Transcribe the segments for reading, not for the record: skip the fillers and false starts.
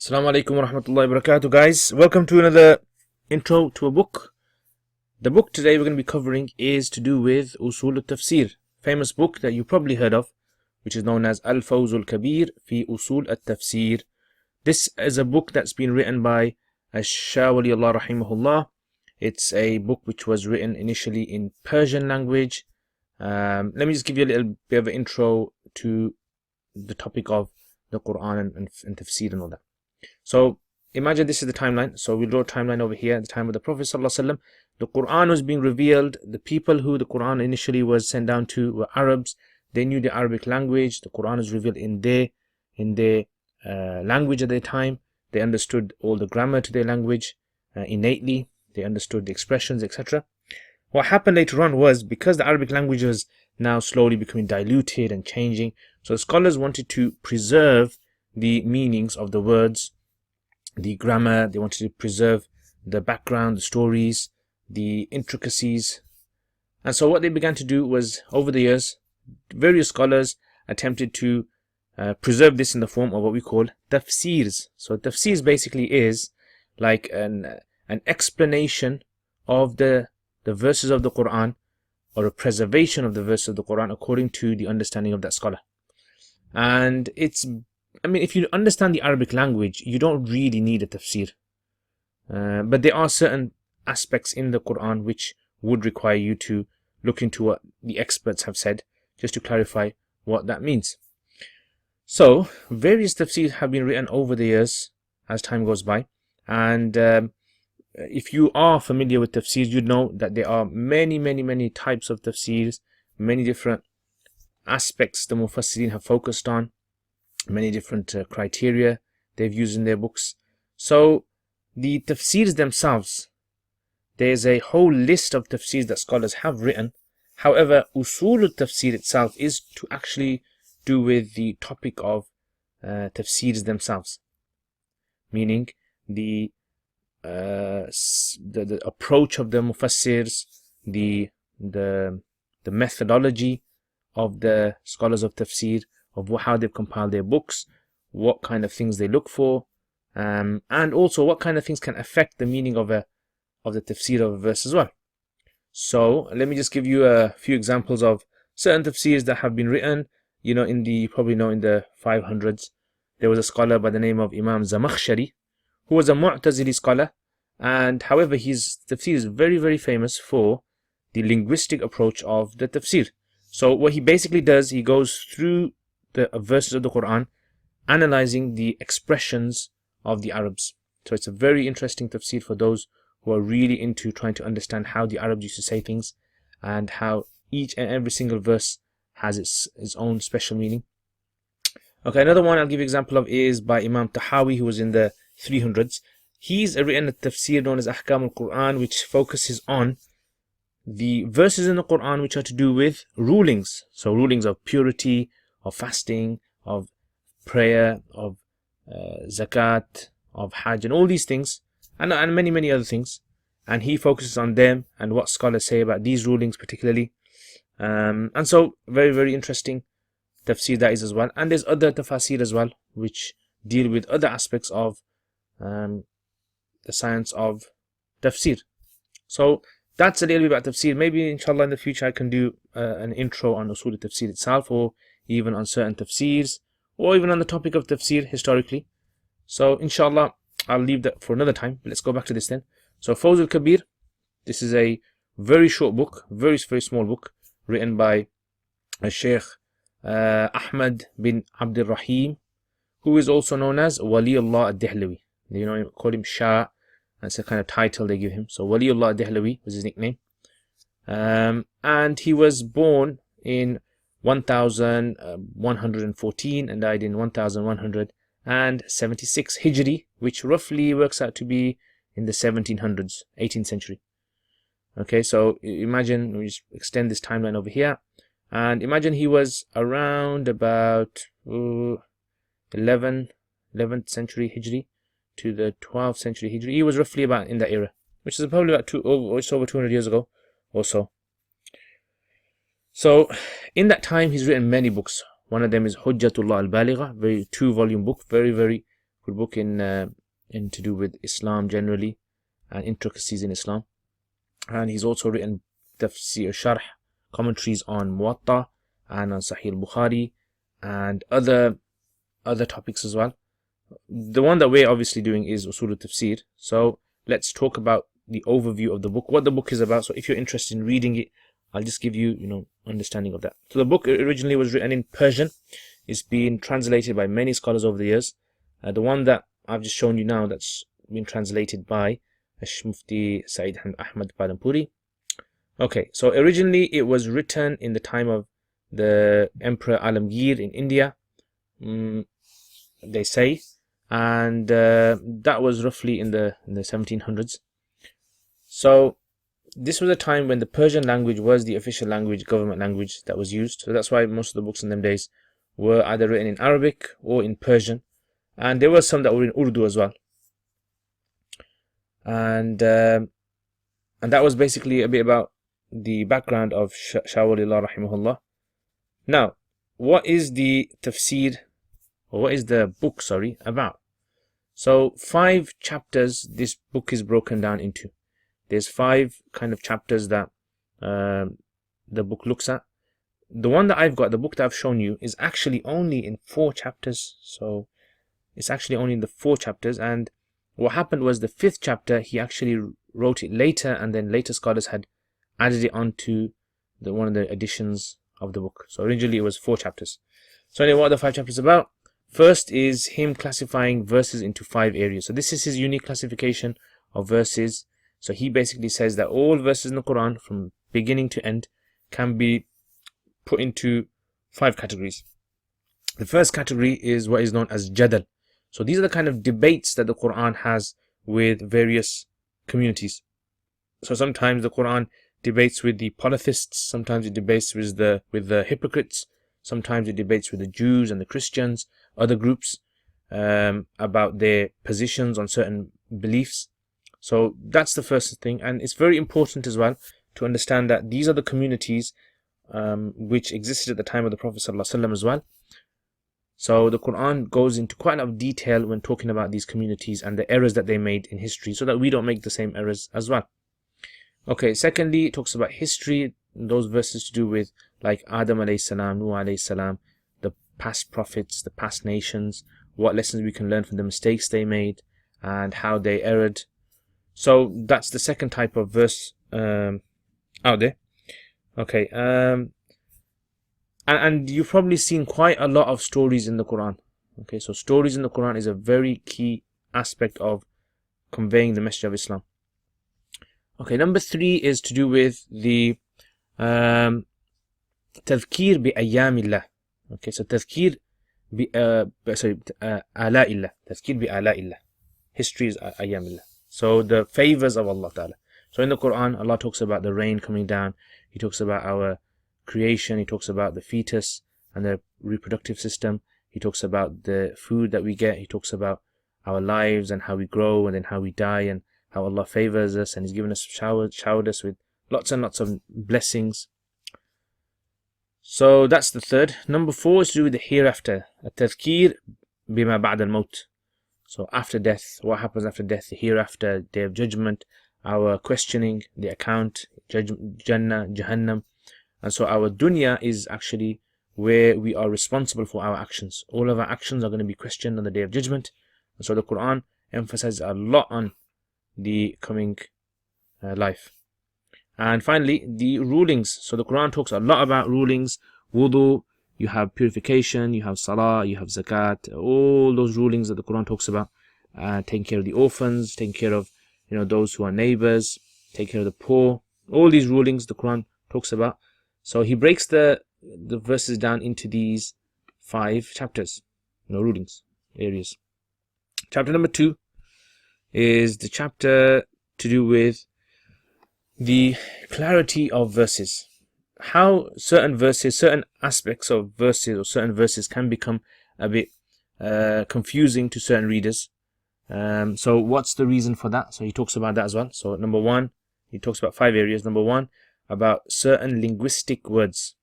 Assalamu alaikum wa rahmatullahi wa barakatuh, guys. Welcome to another intro to a book. The book today we're going to be covering is to do with Usool al-Tafsir, famous book that you probably heard of, which is known as al-Fawz al Kabir fi Usool al-Tafsir. This is a book that's been written by Shah Wali Allah rahimahullah. It's a book which was written initially in Persian language. Let me just give you a little bit of an intro to the topic of the Quran and Tafsir and all that. So imagine this is the timeline. So we draw a timeline over here at the time of the Prophet ﷺ. The Quran was being revealed. The people who the Quran initially was sent down to were Arabs. They knew the Arabic language. The Quran was revealed in their language at their time. They understood all the grammar to their language innately. They understood the expressions, etc. What happened later on was, because the Arabic language was now slowly becoming diluted and changing, so scholars wanted to preserve the meanings of the words, the grammar. They wanted to preserve the background, the stories, the intricacies. And so what they began to do was, over the years, various scholars attempted to preserve this in the form of what we call tafsirs. So tafsirs basically is like an explanation of the verses of the Quran, or a preservation of the verses of the Quran according to the understanding of that scholar. And if you understand the Arabic language, you don't really need a tafsir. But there are certain aspects in the Quran which would require you to look into what the experts have said, just to clarify what that means. So, various tafsirs have been written over the years as time goes by. And if you are familiar with tafsirs, you'd know that there are many types of tafsirs, many different aspects the Mufassirin have focused on, many different criteria they've used in their books. So the tafsirs themselves, there's a whole list of tafsirs that scholars have written. However, Usool al-Tafsir itself is to actually do with the topic of tafsirs themselves, meaning the approach of the Mufassirs, the methodology of the scholars of tafsir, of how they've compiled their books, what kind of things they look for, and also what kind of things can affect the meaning of the tafsir of a verse as well. So let me just give you a few examples of certain tafsirs that have been written. You probably know in the 500s, there was a scholar by the name of Imam Zamakhshari, who was a Mu'tazili scholar, and however his tafsir is very famous for the linguistic approach of the tafsir. So what he basically does, he goes through the verses of the Quran, analyzing the expressions of the Arabs. So it's a very interesting tafsir for those who are really into trying to understand how the Arabs used to say things, and how each and every single verse has its own special meaning. Okay, another one I'll give you an example of is by Imam Tahawi, who was in the 300s. He's written a tafsir known as Ahkam al-Quran, which focuses on the verses in the Quran which are to do with rulings. So rulings of purity, of fasting, of prayer, of zakat, of hajj, and all these things, and many other things. And he focuses on them and what scholars say about these rulings particularly. And so very interesting tafsir that is as well. And there's other tafasir as well which deal with other aspects of the science of tafsir. So that's a little bit about tafsir. Maybe inshallah in the future I can do an intro on Usool al-Tafsir itself, or even on certain tafsirs, or even on the topic of tafsir historically. So inshallah I'll leave that for another time. Let's go back to this then. So Fawz al Kabir, this is a very short book, very small book, written by Sheikh Ahmad bin Abdul Rahim, who is also known as Wali Allah al-Dihlawi. Call him Shah. That's a kind of title they give him. So Wali Allah al-Dihlawi was his nickname. And he was born in 1114 and died in 1176 Hijri, which roughly works out to be in the 1700s, 18th century. Okay, so imagine, we just extend this timeline over here, and imagine he was around about 11th century Hijri to the 12th century Hijri. He was roughly about in that era, which is probably about just over 200 years ago or so. So in that time he's written many books. One of them is Hujjatullah al-Baligha, very 2-volume book, very good book in to do with Islam generally and intricacies in Islam. And he's also written Tafsir Sharh, commentaries on Muwatta and on Sahih al-Bukhari and other topics as well. The one that we're obviously doing is Usool al-Tafsir. So let's talk about the overview of the book, what the book is about. So if you're interested in reading it, I'll just give you, understanding of that. So the book originally was written in Persian. It's been translated by many scholars over the years. The one that I've just shown you now, that's been translated by Mufti Saeed Ahmad Padampuri. Okay, so originally it was written in the time of the Emperor Alamgir in India, they say, and that was roughly in the 1700s. So this was a time when the Persian language was the official language, government language that was used. So that's why most of the books in them days were either written in Arabic or in Persian, and there were some that were in Urdu as well. And that was basically a bit about the background of Shah Wali Allah rahimahullah. Now, what is the tafsir, or what is the book, about? So 5 chapters this book is broken down into. There's 5 kind of chapters that the book looks at. The one that I've got, the book that I've shown you, is actually only in 4 chapters. So it's actually only in the 4 chapters. And what happened was the 5th chapter, he actually wrote it later, and then later scholars had added it onto one of the editions of the book. So originally it was 4 chapters. So anyway, what are the 5 chapters about? First is him classifying verses into 5 areas. So this is his unique classification of verses. So he basically says that all verses in the Quran from beginning to end can be put into 5 categories. The first category is what is known as jadal. So these are the kind of debates that the Quran has with various communities. So sometimes the Quran debates with the polytheists, sometimes it debates with the hypocrites, sometimes it debates with the Jews and the Christians, other groups, about their positions on certain beliefs. So that's the first thing, and it's very important as well to understand that these are the communities which existed at the time of the Prophet ﷺ as well. So the Quran goes into quite a lot of detail when talking about these communities and the errors that they made in history, so that we don't make the same errors as well. Okay, secondly, it talks about history, those verses to do with like Adam alayhi salam, Nuh alayhi salam, the past prophets, the past nations, what lessons we can learn from the mistakes they made and how they erred. So that's the second type of verse out there. Okay, and you've probably seen quite a lot of stories in the Quran. Okay, so stories in the Quran is a very key aspect of conveying the message of Islam. Okay, number 3 is to do with the tadhkir bi ayyamillah. Okay, so tadhkir bi ala'illah. Tadhkir bi ala'illah. History is ayyamillah. So the favors of Allah Ta'ala. So in the Quran, Allah talks about the rain coming down. He talks about our creation. He talks about the fetus and the reproductive system. He talks about the food that we get. He talks about our lives and how we grow and then how we die and how Allah favors us and He's given us showered us with lots and lots of blessings. So that's the third. Number 4 is to do with the hereafter. At-tadhkir bima ba'd al-maut. So after death, what happens after death, the hereafter, day of judgment, our questioning, the account, Jannah, Jahannam. And so our dunya is actually where we are responsible for our actions. All of our actions are going to be questioned on the day of judgment. And so the Quran emphasizes a lot on the coming life. And finally, the rulings. So the Quran talks a lot about rulings, wudu, you have purification, you have salah, you have zakat, all those rulings that the Quran talks about. Taking care of the orphans, taking care of those who are neighbors, taking care of the poor. All these rulings the Quran talks about. So he breaks the verses down into these 5 chapters, rulings, areas. Chapter number 2 is the chapter to do with the clarity of verses. How certain verses, certain aspects of verses or certain verses can become a bit confusing to certain readers. So what's the reason for that? So he talks about that as well. So number 1, he talks about 5 areas. Number 1, about certain linguistic words.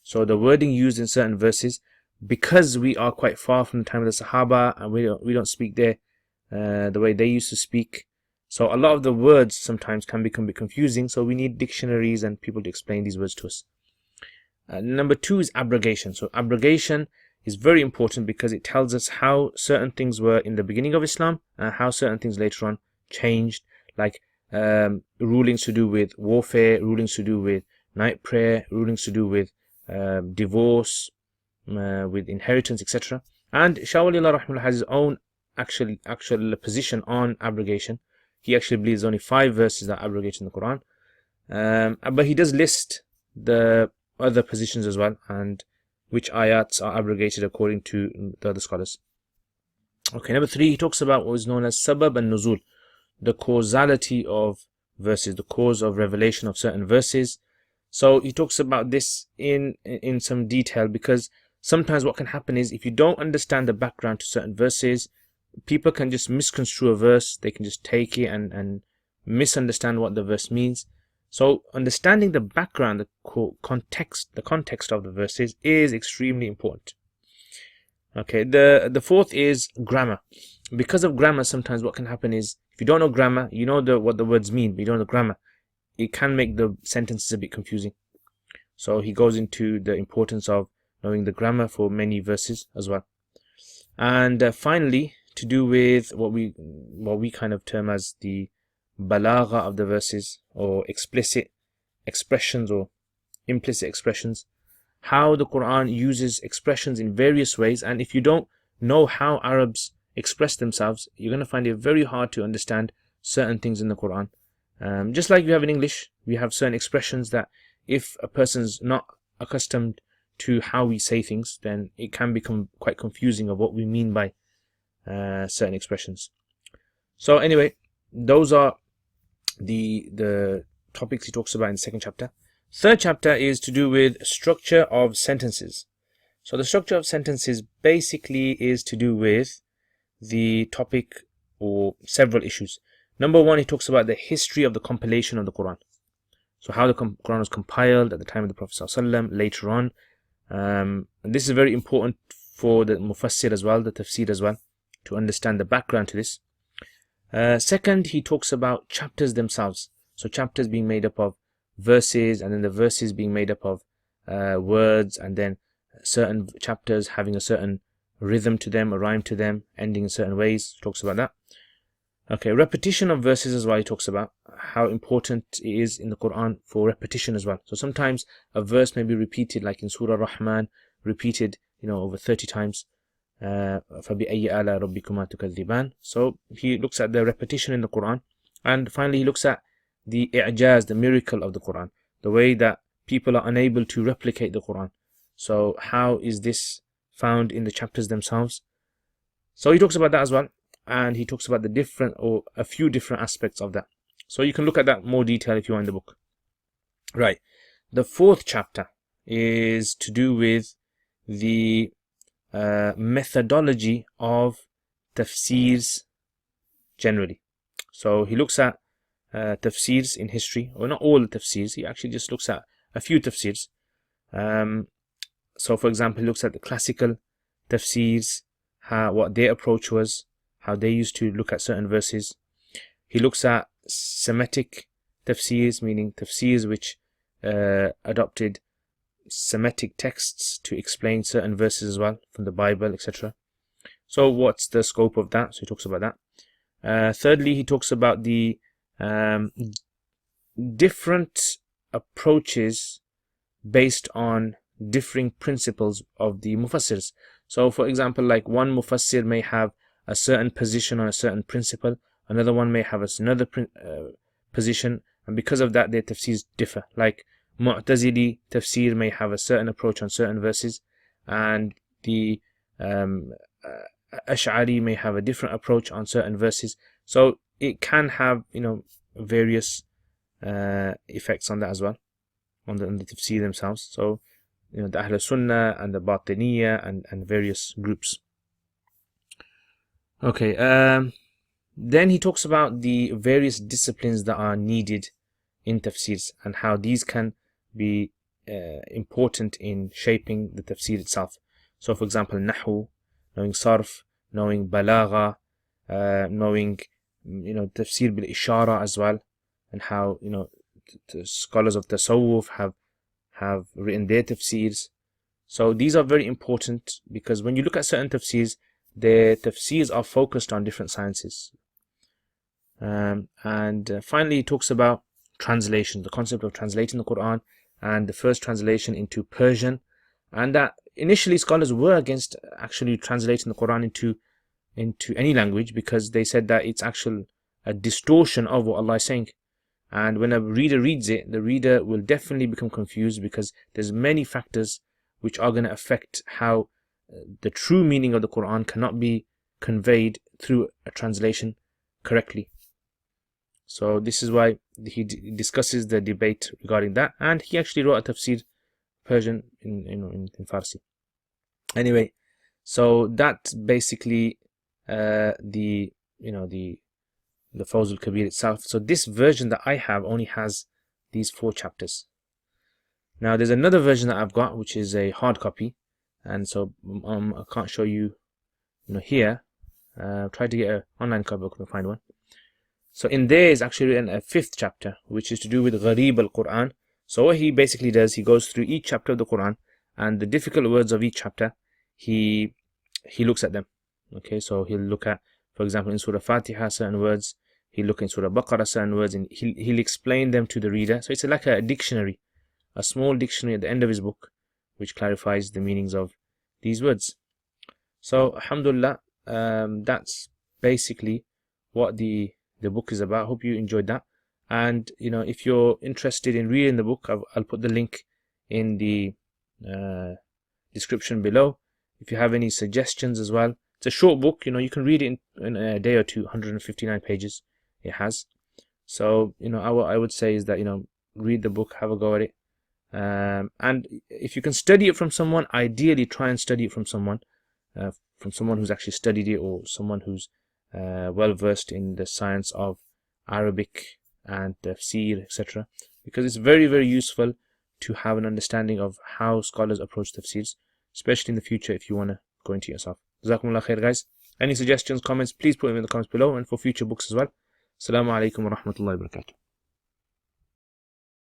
So the wording used in certain verses because we are quite far from the time of the Sahaba, and we don't speak there the way they used to speak. So a lot of the words sometimes can become a bit confusing. So we need dictionaries and people to explain these words to us. Number 2 is abrogation. So abrogation is very important because it tells us how certain things were in the beginning of Islam and how certain things later on changed, like rulings to do with warfare, rulings to do with night prayer, rulings to do with divorce, with inheritance, etc. And Shah Wali Allah has his own actual position on abrogation. He actually believes only 5 verses that abrogate in the Quran, but he does list the other positions as well, and which ayats are abrogated according to the other scholars. Okay, number 3, he talks about what is known as sabab and nuzul, the causality of verses, the cause of revelation of certain verses. So he talks about this in some detail, because sometimes what can happen is, if you don't understand the background to certain verses, people can just misconstrue a verse. They can just take it and misunderstand what the verse means. So understanding the background, the context of the verses is extremely important. Okay, the 4th is grammar. Because of grammar, sometimes what can happen is, if you don't know grammar, you know what the words mean, but you don't know grammar, it can make the sentences a bit confusing. So he goes into the importance of knowing the grammar for many verses as well. And finally, to do with what we kind of term as the balagha of the verses, or explicit expressions or implicit expressions, how the Quran uses expressions in various ways. And if you don't know how Arabs express themselves, you're going to find it very hard to understand certain things in the Quran. Just like we have in English, we have certain expressions that if a person's not accustomed to how we say things, then it can become quite confusing of what we mean by certain expressions. So anyway, those are the topics he talks about in the 2nd chapter. 3rd chapter is to do with structure of sentences. So the structure of sentences basically is to do with the topic or several issues. Number 1, he talks about the history of the compilation of the Quran. So how the Quran was compiled at the time of the Prophet ﷺ, later on. And this is very important for the Mufassir as well, the Tafsir as well, to understand the background to this. 2nd, he talks about chapters themselves. So chapters being made up of verses, and then the verses being made up of words, and then certain chapters having a certain rhythm to them, a rhyme to them, ending in certain ways. He talks about that. Okay, repetition of verses as well. He talks about how important it is in the Quran for repetition as well. So sometimes a verse may be repeated, like in Surah Rahman, repeated over 30 times. فَبِأَيِّ آلَىٰ رَبِّكُمَا تُكَذِّبَانِ. So he looks at the repetition in the Quran. And finally he looks at the i'jaz, the miracle of the Quran, the way that people are unable to replicate the Quran. So how is this found in the chapters themselves? So he talks about that as well, and he talks about the different, or a few different aspects of that. So you can look at that in more detail if you want in the book. Right. The 4th chapter is to do with the methodology of tafsirs generally. So he looks at tafsirs in history, or not all the tafsirs. He actually just looks at a few tafsirs. So for example, he looks at the classical tafsirs, what their approach was, how they used to look at certain verses. He looks at Semitic tafsirs, meaning tafsirs which adopted Semitic texts to explain certain verses as well from the Bible, etc. So what's the scope of that? So he talks about that. Thirdly, he talks about the different approaches based on differing principles of the mufassirs. So for example, like one mufassir may have a certain position on a certain principle, another one may have another position, and because of that their tafsirs differ. Like Mu'tazili tafsir may have a certain approach on certain verses, and the Ash'ari may have a different approach on certain verses. So it can have various effects on that as well, on the tafsir themselves. So the Ahl Sunnah and the Batiniya and various groups. Okay, then he talks about the various disciplines that are needed in tafsirs and how these can be important in shaping the tafsir itself. So for example, Nahu, knowing Sarf, knowing Balagha, knowing, Tafsir bil Ishara as well, and how, the scholars of Tasawwuf have written their tafsirs. So these are very important, because when you look at certain tafsirs, their tafsirs are focused on different sciences. And finally, it talks about translation, the concept of translating the Quran, and the first translation into Persian, and that initially scholars were against actually translating the Quran into any language, because they said that it's actually a distortion of what Allah is saying. And when a reader reads it, the reader will definitely become confused, because there's many factors which are going to affect how the true meaning of the Quran cannot be conveyed through a translation correctly. So this is why he discusses the debate regarding that, and he actually wrote a tafsir Persian in Farsi. Anyway, so that's basically the Fawz al Kabir itself. So this version that I have only has these 4 chapters. Now there's another version that I've got, which is a hard copy, and so I can't show you, here. Try to get an online copy, I couldn't find one. So in there is actually written a 5th chapter, which is to do with Gharib al-Quran. So what he basically does, he goes through each chapter of the Quran, and the difficult words of each chapter, he looks at them. Okay, so he'll look at, for example, in Surah Fatiha certain words, he'll look in Surah Baqarah certain words, and he'll explain them to the reader. So it's like a dictionary, a small dictionary at the end of his book, which clarifies the meanings of these words. So alhamdulillah, that's basically what the book is about. Hope you enjoyed that. And if you're interested in reading the book, I'll put the link in the description below. If you have any suggestions as well, it's a short book. You can read it in a day or two. 159 pages it has. So I would say is that read the book, have a go at it, and if you can study it from someone, ideally try and study it from someone who's actually studied it, or someone who's well versed in the science of Arabic and tafsir, etc., because it's very, very useful to have an understanding of how scholars approach tafsirs, especially in the future if you want to go into it yourself. Jazakumullah khair, guys. Any suggestions, comments, please put them in the comments below, and for future books as well. Assalamu alaikum wa rahmatullahi wa barakatuh.